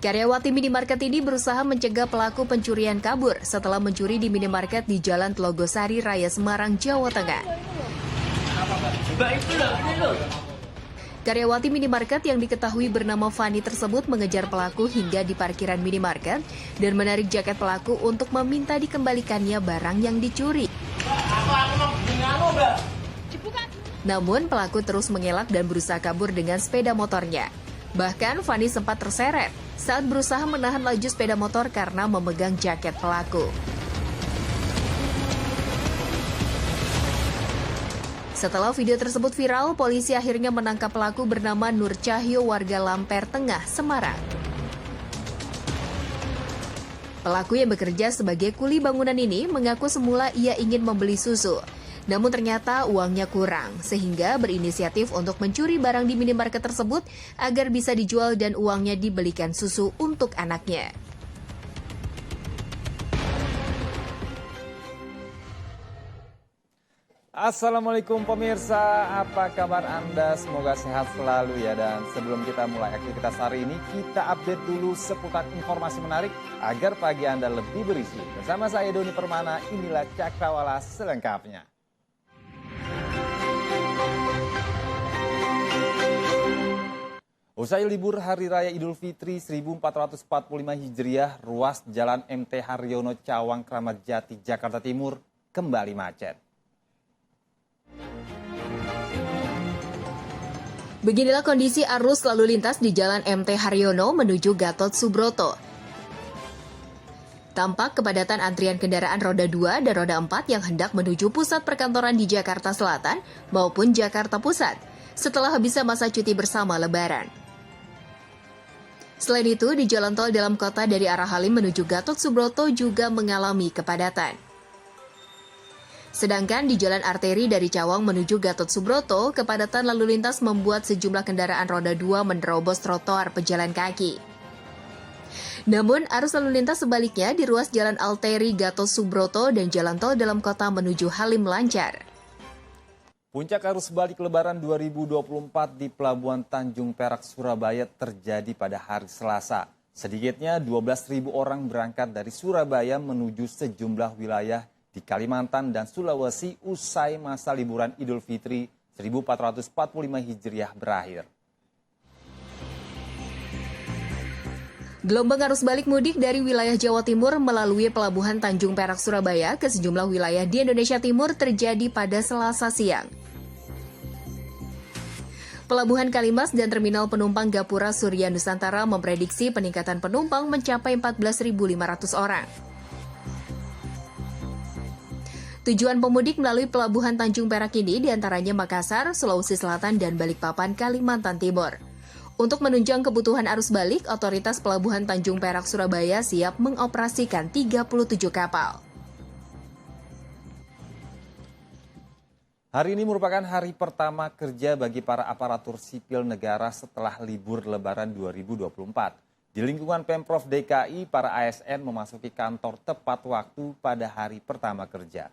Karyawati minimarket ini berusaha mencegah pelaku pencurian kabur setelah mencuri di minimarket di Jalan Telogosari Raya Semarang, Jawa Tengah. Karyawati minimarket yang diketahui bernama Fani tersebut mengejar pelaku hingga di parkiran minimarket dan menarik jaket pelaku untuk meminta dikembalikannya barang yang dicuri. Namun pelaku terus mengelak dan berusaha kabur dengan sepeda motornya. Bahkan Fani sempat terseret saat berusaha menahan laju sepeda motor karena memegang jaket pelaku. Setelah video tersebut viral, polisi akhirnya menangkap pelaku bernama Nur Cahyo warga Lamper Tengah, Semarang. Pelaku yang bekerja sebagai kuli bangunan ini mengaku semula ia ingin membeli susu. Namun ternyata uangnya kurang, sehingga berinisiatif untuk mencuri barang di minimarket tersebut agar bisa dijual dan uangnya dibelikan susu untuk anaknya. Assalamualaikum pemirsa, apa kabar Anda? Semoga sehat selalu ya. Dan sebelum kita mulai aktivitas hari ini, kita update dulu seputar informasi menarik agar pagi Anda lebih berisi. Bersama saya Doni Permana, inilah Cakrawala selengkapnya. Usai libur Hari Raya Idul Fitri 1445 Hijriah, ruas Jalan MT Haryono Cawang Kramat Jati, Jakarta Timur kembali macet. Beginilah kondisi arus lalu lintas di Jalan MT Haryono menuju Gatot Subroto. Tampak kepadatan antrian kendaraan roda 2 dan roda 4 yang hendak menuju pusat perkantoran di Jakarta Selatan maupun Jakarta Pusat setelah habisnya masa cuti bersama Lebaran. Selain itu, di jalan tol dalam kota dari arah Halim menuju Gatot Subroto juga mengalami kepadatan. Sedangkan di jalan arteri dari Cawang menuju Gatot Subroto, kepadatan lalu lintas membuat sejumlah kendaraan roda 2 menerobos trotoar pejalan kaki. Namun, arus lalu lintas sebaliknya di ruas jalan arteri Gatot Subroto dan jalan tol dalam kota menuju Halim lancar. Puncak arus balik Lebaran 2024 di Pelabuhan Tanjung Perak, Surabaya terjadi pada hari Selasa. Sedikitnya 12.000 orang berangkat dari Surabaya menuju sejumlah wilayah di Kalimantan dan Sulawesi usai masa liburan Idul Fitri 1445 Hijriah berakhir. Gelombang arus balik mudik dari wilayah Jawa Timur melalui Pelabuhan Tanjung Perak, Surabaya ke sejumlah wilayah di Indonesia Timur terjadi pada Selasa siang. Pelabuhan Kalimas dan Terminal Penumpang Gapura Surya Nusantara memprediksi peningkatan penumpang mencapai 14.500 orang. Tujuan pemudik melalui Pelabuhan Tanjung Perak ini diantaranya Makassar, Sulawesi Selatan, dan Balikpapan, Kalimantan Timur. Untuk menunjang kebutuhan arus balik, Otoritas Pelabuhan Tanjung Perak Surabaya siap mengoperasikan 37 kapal. Hari ini merupakan hari pertama kerja bagi para aparatur sipil negara setelah libur Lebaran 2024. Di lingkungan Pemprov DKI, para ASN memasuki kantor tepat waktu pada hari pertama kerja.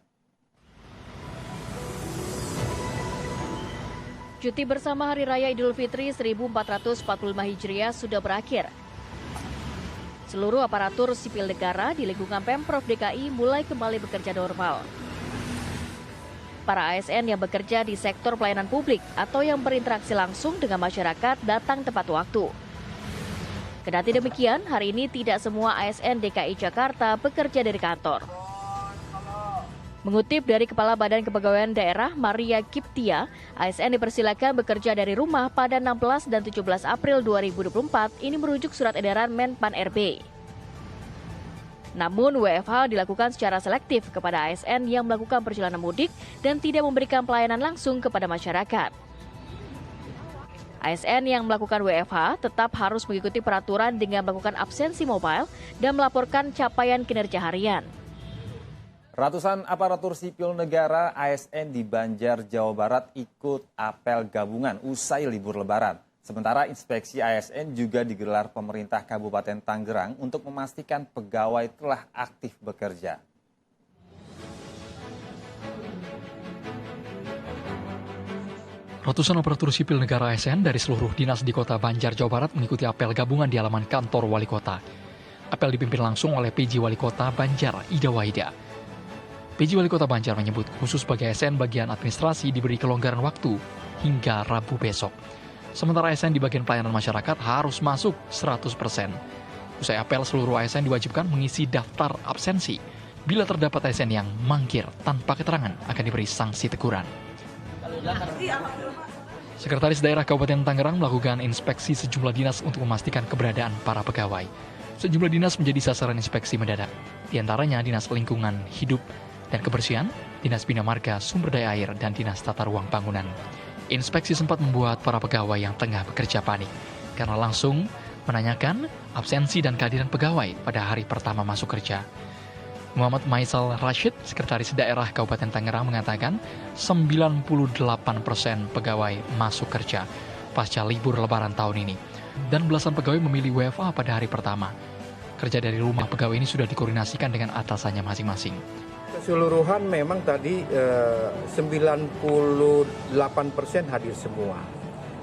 Cuti bersama Hari Raya Idul Fitri 1445 Hijriah sudah berakhir. Seluruh aparatur sipil negara di lingkungan Pemprov DKI mulai kembali bekerja normal. Para ASN yang bekerja di sektor pelayanan publik atau yang berinteraksi langsung dengan masyarakat datang tepat waktu. Kendati demikian, hari ini tidak semua ASN DKI Jakarta bekerja dari kantor. Mengutip dari Kepala Badan Kepegawaian Daerah Maria Kiptia, ASN dipersilakan bekerja dari rumah pada 16 dan 17 April 2024, ini merujuk surat edaran Menpan RB. Namun WFH dilakukan secara selektif kepada ASN yang melakukan perjalanan mudik dan tidak memberikan pelayanan langsung kepada masyarakat. ASN yang melakukan WFH tetap harus mengikuti peraturan dengan melakukan absensi mobile dan melaporkan capaian kinerja harian. Ratusan aparatur sipil negara ASN di Banjar, Jawa Barat ikut apel gabungan usai libur Lebaran. Sementara inspeksi ASN juga digelar pemerintah Kabupaten Tangerang untuk memastikan pegawai telah aktif bekerja. Ratusan aparatur sipil negara ASN dari seluruh dinas di Kota Banjar, Jawa Barat mengikuti apel gabungan di halaman kantor Wali Kota. Apel dipimpin langsung oleh PJ Wali Kota Banjar, Ida Waida. PJ Wali Kota Banjar menyebut khusus bagi ASN bagian administrasi diberi kelonggaran waktu hingga Rabu besok. Sementara ASN di bagian pelayanan masyarakat harus masuk 100%. Usai apel, seluruh ASN diwajibkan mengisi daftar absensi. Bila terdapat ASN yang mangkir tanpa keterangan akan diberi sanksi teguran. Sekretaris Daerah Kabupaten Tangerang melakukan inspeksi sejumlah dinas untuk memastikan keberadaan para pegawai. Sejumlah dinas menjadi sasaran inspeksi mendadak. Di antaranya Dinas Lingkungan Hidup dan Kebersihan, Dinas Bina Marga, Sumber Daya Air, dan Dinas Tata Ruang Bangunan. Inspeksi sempat membuat para pegawai yang tengah bekerja panik karena langsung menanyakan absensi dan kehadiran pegawai pada hari pertama masuk kerja. Muhammad Maisal Rashid, Sekretaris Daerah Kabupaten Tangerang mengatakan 98% pegawai masuk kerja pasca libur lebaran tahun ini. Dan belasan pegawai memilih WFA pada hari pertama. Kerja dari rumah pegawai ini sudah dikoordinasikan dengan atasannya masing-masing. Keseluruhan memang tadi 98% hadir semua.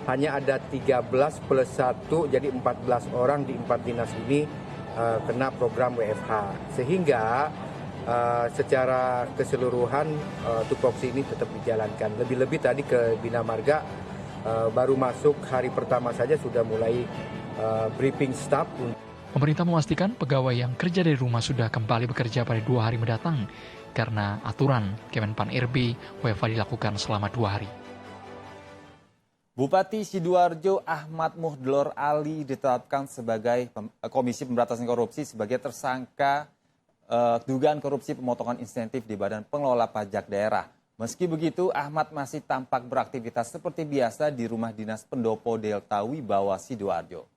Hanya ada 13 plus 1, jadi 14 orang di 4 dinas ini kena program WFH. Sehingga secara keseluruhan tupoksi ini tetap dijalankan. Lebih-lebih tadi ke Bina Marga baru masuk hari pertama saja sudah mulai briefing staff. Pemerintah memastikan pegawai yang kerja dari rumah sudah kembali bekerja pada 2 hari mendatang karena aturan Kemenpan RB WFH dilakukan selama 2 hari. Bupati Sidoarjo Ahmad Muhdlor Ali ditetapkan sebagai Komisi Pemberantasan Korupsi sebagai tersangka dugaan korupsi pemotongan insentif di Badan Pengelola Pajak Daerah. Meski begitu, Ahmad masih tampak beraktivitas seperti biasa di rumah dinas Pendopo Delta Wibawa Sidoarjo.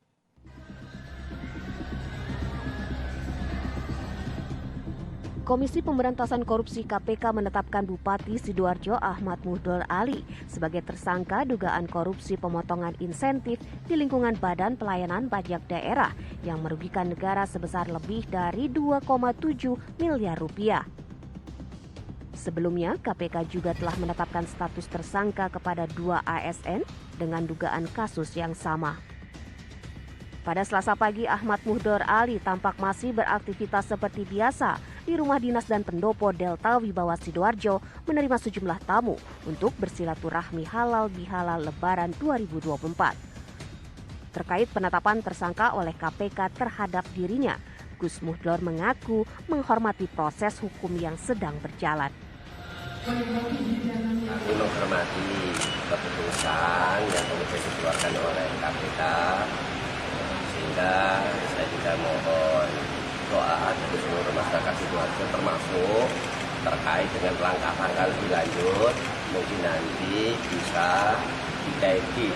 Komisi Pemberantasan Korupsi KPK menetapkan Bupati Sidoarjo Ahmad Muhdlor Ali sebagai tersangka dugaan korupsi pemotongan insentif di lingkungan Badan Pelayanan Pajak Daerah yang merugikan negara sebesar lebih dari 2,7 miliar rupiah. Sebelumnya, KPK juga telah menetapkan status tersangka kepada 2 ASN dengan dugaan kasus yang sama. Pada Selasa pagi, Ahmad Muhdlor Ali tampak masih beraktivitas seperti biasa di rumah dinas dan pendopo Delta Wibawa Sidoarjo menerima sejumlah tamu untuk bersilaturahmi halal bihalal Lebaran 2024. Terkait penetapan tersangka oleh KPK terhadap dirinya, Gus Muhdlor mengaku menghormati proses hukum yang sedang berjalan. Aku menghormati keputusan yang kemudian dikeluarkan oleh KPK, sehingga saya juga mohon doa dari seluruh masyarakat Sidoarjo termasuk terkait dengan langkah-langkah lebih lanjut, mungkin nanti bisa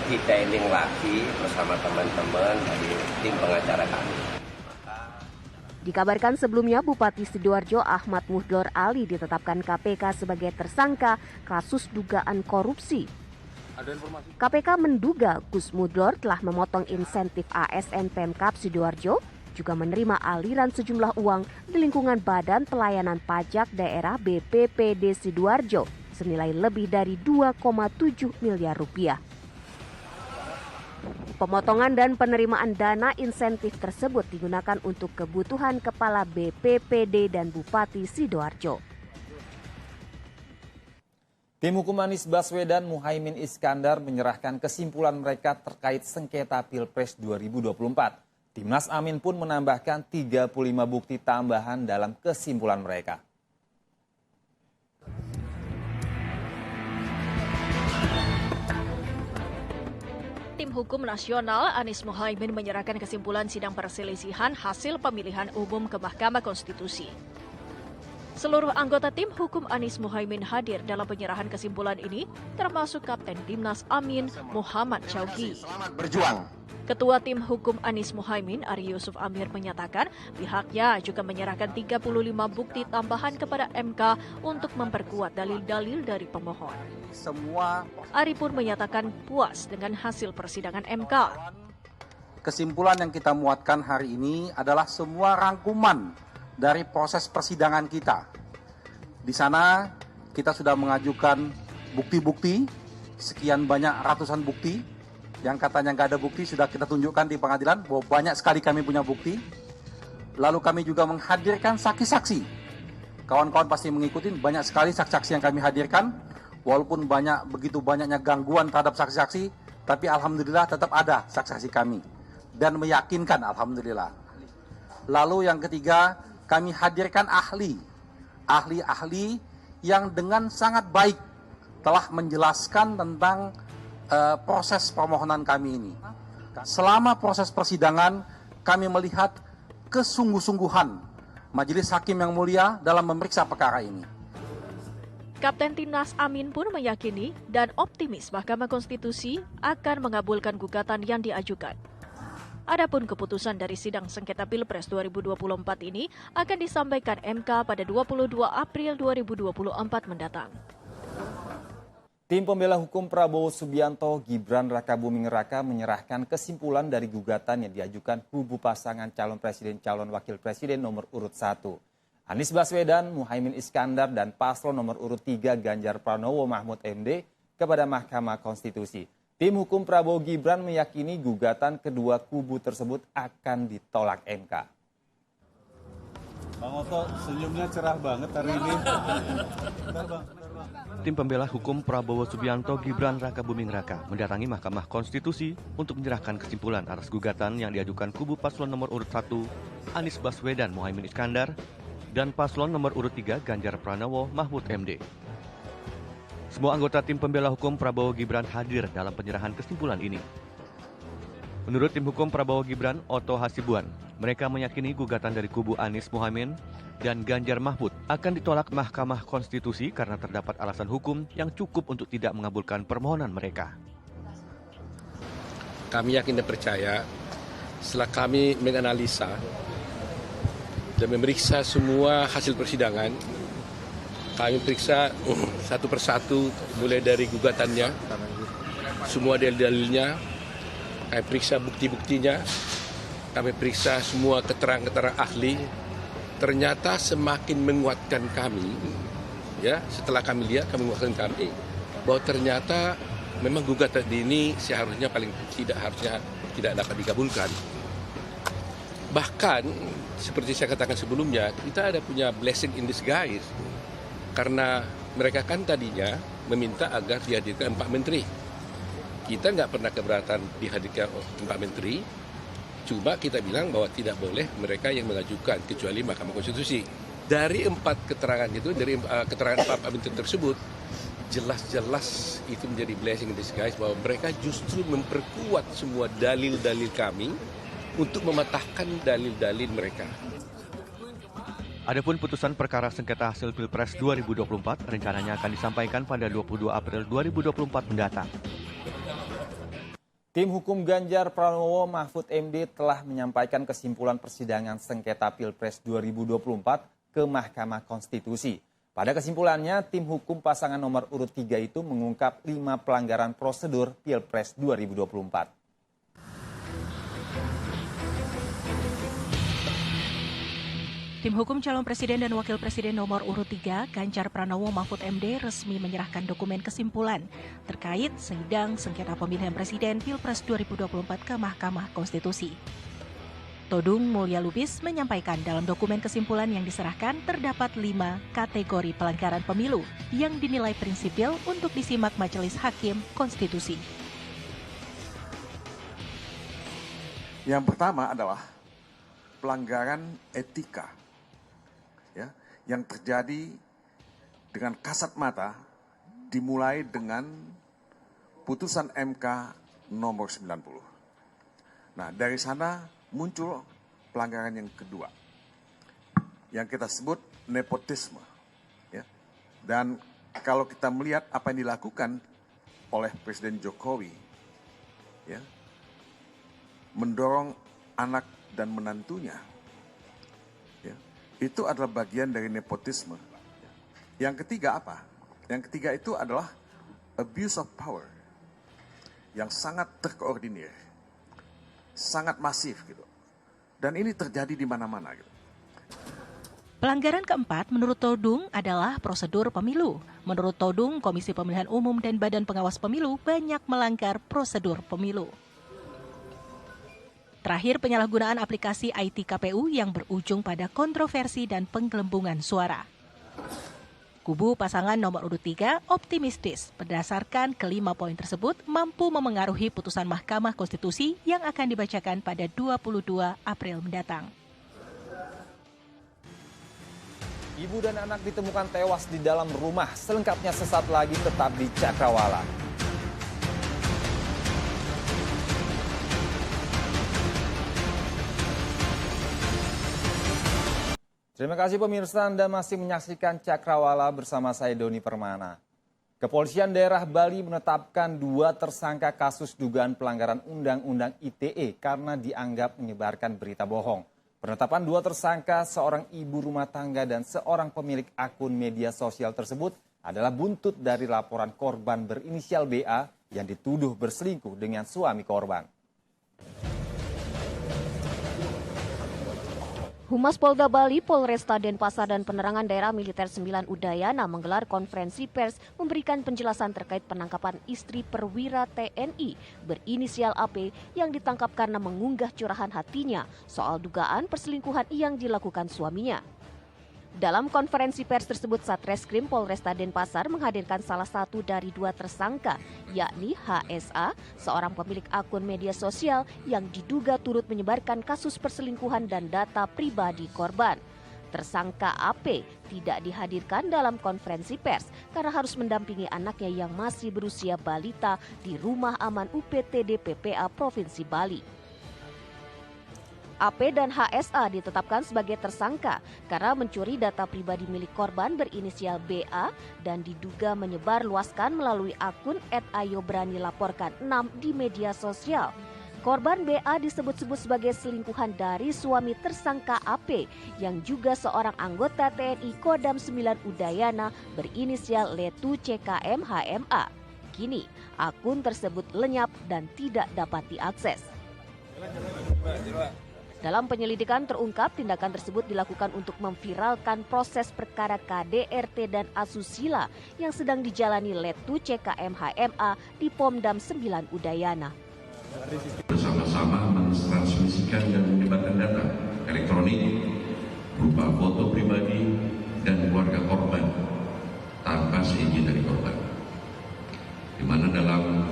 detailing lagi bersama teman-teman dari tim pengacara kami. Dikabarkan sebelumnya Bupati Sidoarjo Ahmad Muhdlor Ali ditetapkan KPK sebagai tersangka kasus dugaan korupsi. KPK menduga Gus Muhdlor telah memotong insentif ASN Pemkab Sidoarjo, juga menerima aliran sejumlah uang di lingkungan Badan Pelayanan Pajak Daerah BPPD Sidoarjo senilai lebih dari 2,7 miliar rupiah. Pemotongan dan penerimaan dana insentif tersebut digunakan untuk kebutuhan Kepala BPPD dan Bupati Sidoarjo. Tim hukum Anies Baswedan Muhaimin Iskandar menyerahkan kesimpulan mereka terkait sengketa Pilpres 2024. Timnas Amin pun menambahkan 35 bukti tambahan dalam kesimpulan mereka. Tim Hukum Nasional Anies Muhaimin menyerahkan kesimpulan sidang perselisihan hasil pemilihan umum ke Mahkamah Konstitusi. Seluruh anggota tim hukum Anies Muhaimin hadir dalam penyerahan kesimpulan ini, termasuk Kapten Timnas Amin Muhammad Syauqi. Selamat berjuang. Ketua Tim Hukum Anies Muhaimin, Ari Yusuf Amir menyatakan pihaknya juga menyerahkan 35 bukti tambahan kepada MK untuk memperkuat dalil-dalil dari pemohon. Ari pun menyatakan puas dengan hasil persidangan MK. Kesimpulan yang kita muatkan hari ini adalah semua rangkuman dari proses persidangan kita. Di sana kita sudah mengajukan bukti-bukti sekian banyak ratusan bukti, yang katanya nggak ada bukti sudah kita tunjukkan di pengadilan bahwa banyak sekali kami punya bukti. Lalu kami juga menghadirkan saksi-saksi. Kawan-kawan pasti mengikuti banyak sekali saksi-saksi yang kami hadirkan, walaupun begitu banyaknya gangguan terhadap saksi-saksi, tapi alhamdulillah tetap ada saksi-saksi kami dan meyakinkan alhamdulillah. Lalu yang ketiga, kami hadirkan ahli-ahli yang dengan sangat baik telah menjelaskan tentang proses permohonan kami ini. Selama proses persidangan, kami melihat kesungguh-sungguhan Majelis Hakim yang mulia dalam memeriksa perkara ini. Kapten Timnas Amin pun meyakini dan optimis Mahkamah Konstitusi akan mengabulkan gugatan yang diajukan. Adapun keputusan dari sidang sengketa Pilpres 2024 ini akan disampaikan MK pada 22 April 2024 mendatang. Tim pembela hukum Prabowo Subianto Gibran Rakabuming Raka menyerahkan kesimpulan dari gugatan yang diajukan kubu pasangan calon presiden calon wakil presiden nomor urut 1. Anies Baswedan, Muhaimin Iskandar, dan paslon nomor urut 3 Ganjar Pranowo Mahfud MD kepada Mahkamah Konstitusi. Tim hukum Prabowo Gibran meyakini gugatan kedua kubu tersebut akan ditolak MK. Bang Oto, senyumnya cerah banget hari ini. Tim pembela hukum Prabowo Subianto Gibran Rakabuming Raka mendatangi Mahkamah Konstitusi untuk menyerahkan kesimpulan atas gugatan yang diajukan kubu paslon nomor urut 1 Anies Baswedan Muhaimin Iskandar dan paslon nomor urut 3 Ganjar Pranowo Mahfud MD. Semua anggota tim pembela hukum Prabowo Gibran hadir dalam penyerahan kesimpulan ini. Menurut tim hukum Prabowo Gibran, Oto Hasibuan, mereka meyakini gugatan dari kubu Anies Muhaimin dan Ganjar Mahfud akan ditolak Mahkamah Konstitusi karena terdapat alasan hukum yang cukup untuk tidak mengabulkan permohonan mereka. Kami yakin dan percaya setelah kami menganalisa dan memeriksa semua hasil persidangan, kami periksa satu persatu mulai dari gugatannya, semua dalil-dalilnya, kami periksa bukti-buktinya, kami periksa semua keterangan-keterangan ahli. Ternyata semakin menguatkan kami, ya setelah kami lihat, kami menguatkan kami bahwa ternyata memang gugatan ini seharusnya paling tidak dapat dikabulkan. Bahkan seperti saya katakan sebelumnya, kita ada punya blessing in disguise karena mereka kan tadinya meminta agar dihadirkan 4 menteri. Kita nggak pernah keberatan dihadirkan 4 menteri. Cuma kita bilang bahwa tidak boleh mereka yang mengajukan kecuali Mahkamah Konstitusi. Dari 4 keterangan itu, dari keterangan 4 menteri tersebut, jelas-jelas itu menjadi blessing in disguise bahwa mereka justru memperkuat semua dalil-dalil kami untuk mematahkan dalil-dalil mereka. Adapun putusan perkara sengketa hasil Pilpres 2024 rencananya akan disampaikan pada 22 April 2024 mendatang. Tim hukum Ganjar Pranowo Mahfud MD telah menyampaikan kesimpulan persidangan sengketa Pilpres 2024 ke Mahkamah Konstitusi. Pada kesimpulannya, tim hukum pasangan nomor urut 3 itu mengungkap 5 pelanggaran prosedur Pilpres 2024. Tim hukum calon presiden dan wakil presiden nomor urut 3, Ganjar Pranowo Mahfud MD resmi menyerahkan dokumen kesimpulan terkait sidang sengketa pemilihan presiden Pilpres 2024 ke Mahkamah Konstitusi. Todung Mulya Lubis menyampaikan dalam dokumen kesimpulan yang diserahkan terdapat 5 kategori pelanggaran pemilu yang dinilai prinsipil untuk disimak Majelis Hakim Konstitusi. Yang pertama adalah pelanggaran etika. Ya, yang terjadi dengan kasat mata dimulai dengan putusan MK nomor 90. Nah, dari sana muncul pelanggaran yang kedua, yang kita sebut nepotisme. Ya. Dan kalau kita melihat apa yang dilakukan oleh Presiden Jokowi, ya, mendorong anak dan menantunya, itu adalah bagian dari nepotisme. Yang ketiga apa? Yang ketiga itu adalah abuse of power yang sangat terkoordinir, sangat masif gitu. Dan ini terjadi di mana-mana gitu. Pelanggaran keempat menurut Todung adalah prosedur pemilu. Menurut Todung, Komisi Pemilihan Umum dan Badan Pengawas Pemilu banyak melanggar prosedur pemilu. Terakhir, penyalahgunaan aplikasi IT KPU yang berujung pada kontroversi dan penggelembungan suara. Kubu pasangan nomor urut 3 optimistis berdasarkan kelima poin tersebut mampu memengaruhi putusan Mahkamah Konstitusi yang akan dibacakan pada 22 April mendatang. Ibu dan anak ditemukan tewas di dalam rumah. Selengkapnya sesaat lagi tetap di Cakrawala. Terima kasih pemirsa, Anda masih menyaksikan Cakrawala bersama saya Doni Permana. Kepolisian daerah Bali menetapkan 2 tersangka kasus dugaan pelanggaran Undang-Undang ITE karena dianggap menyebarkan berita bohong. Penetapan 2 tersangka, seorang ibu rumah tangga dan seorang pemilik akun media sosial tersebut adalah buntut dari laporan korban berinisial BA yang dituduh berselingkuh dengan suami korban. Humas Polda Bali, Polresta Denpasar dan Penerangan Daerah Militer 9 Udayana menggelar konferensi pers memberikan penjelasan terkait penangkapan istri perwira TNI berinisial AP yang ditangkap karena mengunggah curahan hatinya soal dugaan perselingkuhan yang dilakukan suaminya. Dalam konferensi pers tersebut, Satreskrim Polresta Denpasar menghadirkan salah satu dari 2 tersangka, yakni HSA, seorang pemilik akun media sosial yang diduga turut menyebarkan kasus perselingkuhan dan data pribadi korban. Tersangka AP tidak dihadirkan dalam konferensi pers karena harus mendampingi anaknya yang masih berusia balita di Rumah Aman UPTD PPA Provinsi Bali. AP dan HSA ditetapkan sebagai tersangka karena mencuri data pribadi milik korban berinisial BA dan diduga menyebarluaskan melalui akun @ayoberanilaporkan 6 di media sosial. Korban BA disebut-sebut sebagai selingkuhan dari suami tersangka AP yang juga seorang anggota TNI Kodam 9 Udayana berinisial Letu CKM HMA. Kini akun tersebut lenyap dan tidak dapat diakses. Dalam penyelidikan terungkap tindakan tersebut dilakukan untuk memviralkan proses perkara KDRT dan asusila yang sedang dijalani Letu CKM HMA di Pomdam 9 Udayana. Bersama-sama mentransmisikan dan menyebarkan data elektronik berupa foto pribadi dan keluarga korban tanpa seizin dari korban. Di mana dalam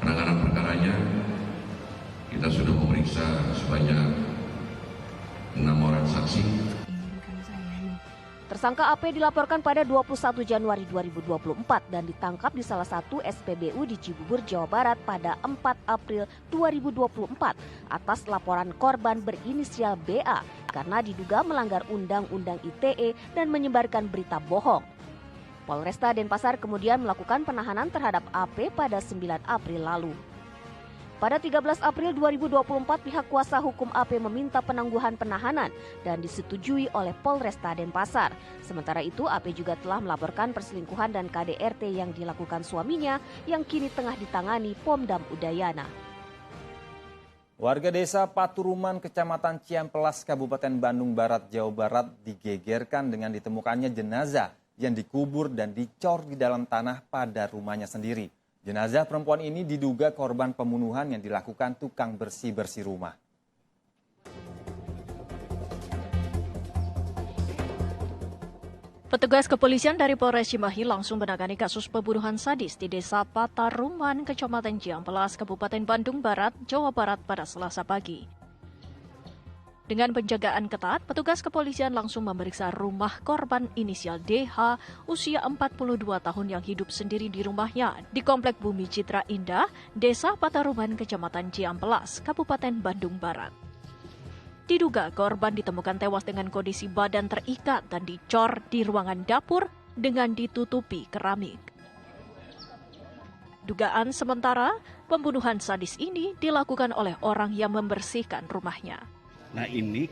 penanganan perkaranya kita sudah memeriksa sebanyak 6 orang saksi. Tersangka AP dilaporkan pada 21 Januari 2024 dan ditangkap di salah satu SPBU di Cibubur, Jawa Barat pada 4 April 2024 atas laporan korban berinisial BA karena diduga melanggar Undang-Undang ITE dan menyebarkan berita bohong. Polresta Denpasar kemudian melakukan penahanan terhadap AP pada 9 April lalu. Pada 13 April 2024, pihak kuasa hukum AP meminta penangguhan penahanan dan disetujui oleh Polresta Denpasar. Sementara itu, AP juga telah melaporkan perselingkuhan dan KDRT yang dilakukan suaminya yang kini tengah ditangani Pomdam Udayana. Warga desa Paturuman, Kecamatan Ciampelas, Kabupaten Bandung Barat, Jawa Barat digegerkan dengan ditemukannya jenazah yang dikubur dan dicor di dalam tanah pada rumahnya sendiri. Jenazah perempuan ini diduga korban pembunuhan yang dilakukan tukang bersih-bersih rumah. Petugas kepolisian dari Polres Cimahi langsung menangani kasus pembunuhan sadis di Desa Pataruman, Kecamatan Ciampelas, Kabupaten Bandung Barat, Jawa Barat pada Selasa pagi. Dengan penjagaan ketat, petugas kepolisian langsung memeriksa rumah korban inisial DH, usia 42 tahun yang hidup sendiri di rumahnya di Komplek Bumi Citra Indah, Desa Pataruman, Kecamatan Ciampelas, Kabupaten Bandung Barat. Diduga korban ditemukan tewas dengan kondisi badan terikat dan dicor di ruangan dapur dengan ditutupi keramik. Dugaan sementara, pembunuhan sadis ini dilakukan oleh orang yang membersihkan rumahnya. Nah ini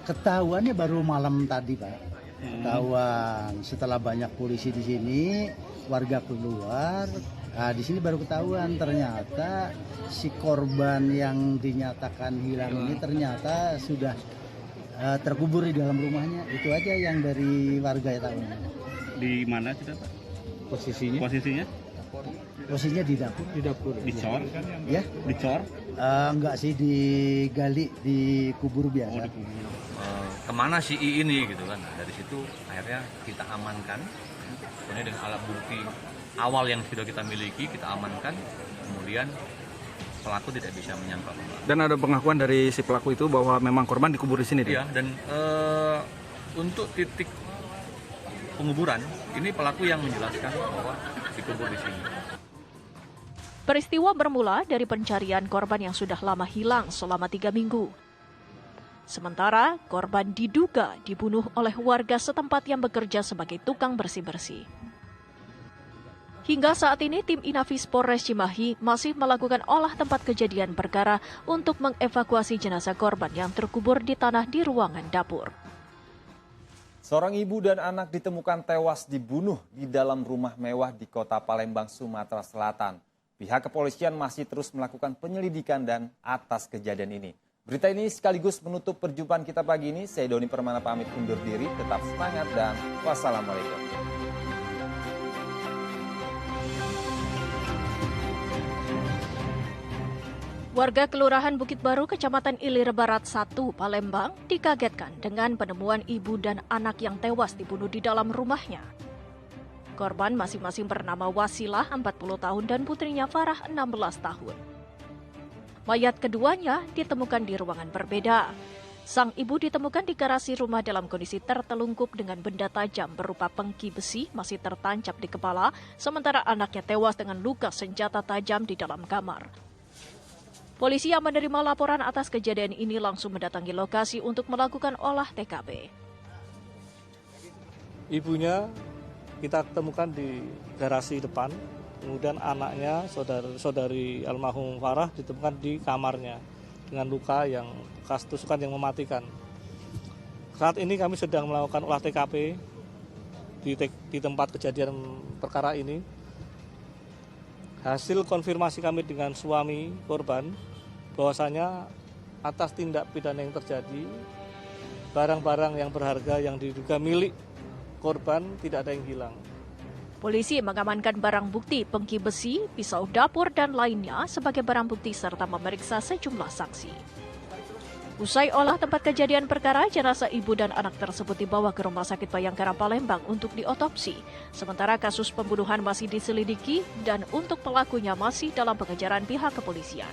ketahuannya baru malam tadi Pak. Ketahuan setelah banyak polisi di sini, warga keluar. Nah, di sini baru ketahuan ternyata si korban yang dinyatakan hilang ini ternyata sudah terkubur di dalam rumahnya. Itu aja yang dari warga ya tahu. Di mana kita, Pak? Posisinya? Posisinya di dapur. di dapur. Dicor? Ya? Dicor? Enggak sih, digali, dikubur biasa. Kemana si I ini gitu kan? Nah, dari situ akhirnya kita amankan. Kemudian dengan alat bukti awal yang sudah kita miliki kita amankan. Kemudian pelaku tidak bisa menyangkal. Dan ada pengakuan dari si pelaku itu bahwa memang korban dikubur di sini. Iya, dan untuk titik penguburan ini pelaku yang menjelaskan bahwa dikubur di sini. Peristiwa bermula dari pencarian korban yang sudah lama hilang selama 3 minggu. Sementara korban diduga dibunuh oleh warga setempat yang bekerja sebagai tukang bersih-bersih. Hingga saat ini tim Inafis Polres Cimahi masih melakukan olah tempat kejadian perkara untuk mengevakuasi jenazah korban yang terkubur di tanah di ruangan dapur. Seorang ibu dan anak ditemukan tewas dibunuh di dalam rumah mewah di Kota Palembang, Sumatera Selatan. Pihak kepolisian masih terus melakukan penyelidikan dan atas kejadian ini. Berita ini sekaligus menutup perjumpaan kita pagi ini. Saya Doni Permana pamit undur diri. Tetap semangat dan wassalamualaikum. Warga Kelurahan Bukit Baru, Kecamatan Ilir Barat 1, Palembang, dikagetkan dengan penemuan ibu dan anak yang tewas dibunuh di dalam rumahnya. Korban masing-masing bernama Wasilah, 40 tahun, dan putrinya Farah, 16 tahun. Mayat keduanya ditemukan di ruangan berbeda. Sang ibu ditemukan di garasi rumah dalam kondisi tertelungkup dengan benda tajam berupa pengki besi masih tertancap di kepala, sementara anaknya tewas dengan luka senjata tajam di dalam kamar. Polisi yang menerima laporan atas kejadian ini langsung mendatangi lokasi untuk melakukan olah TKP. Ibunya kita temukan di garasi depan, kemudian anaknya saudari almarhum Farah ditemukan di kamarnya dengan luka yang bekas tusukan yang mematikan. Saat ini kami sedang melakukan olah TKP di tempat kejadian perkara ini. Hasil konfirmasi kami dengan suami korban bahwasanya atas tindak pidana yang terjadi, barang-barang yang berharga yang diduga milik korban tidak ada yang hilang. Polisi mengamankan barang bukti pengki besi, pisau dapur, dan lainnya sebagai barang bukti serta memeriksa sejumlah saksi. Usai olah tempat kejadian perkara, jenazah ibu dan anak tersebut dibawa ke Rumah Sakit Bayangkara Palembang untuk diotopsi. Sementara kasus pembunuhan masih diselidiki dan untuk pelakunya masih dalam pengejaran pihak kepolisian.